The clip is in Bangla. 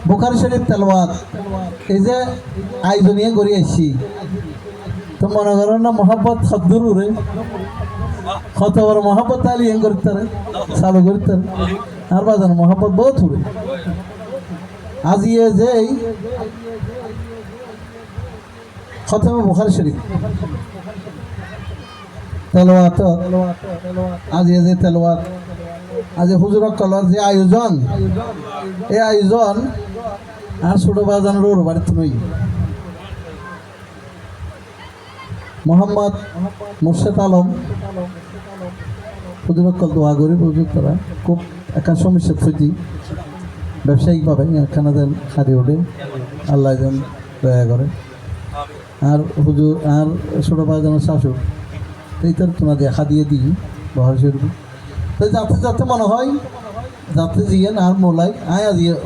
বুখারী শরীফ তেলাওয়াত এই যে আয়োজনীয় করি আসছি তো মনে করেন না মোহাম্মত খদ্দুর উড়ে কত বড় মোহাম্মত আলী এম করতে চালু করতে আর বাজান মোহাম্মত বহুত উড়ে আজ ইয়ে যে খতমে বুখারী শরীফ তেলাওয়াত আজ ইয়ে যে তেলাওয়াত আজ হুজুর কলার যে আয়োজন এই আয়োজন আর ছোট বাজানোর ওর বাড়িতে নই মোহাম্মদ মুর্শেদ আলম হুজুর কল দোয়া করি হুজুর তারা খুব একা সমস্যা খুঁজি ব্যবসায়িকভাবে একখানা যেন খাদি ওঠে আল্লাহ যেন দয়া করে আর হুজুর আর ছোট বাজানোর শাশুর এইটার তোমার দেখা দিয়ে দিই বহার শরীফ যাতে যাতে মনে হয় যাতে জিয়েন আর মোলাই আয় দিয়ে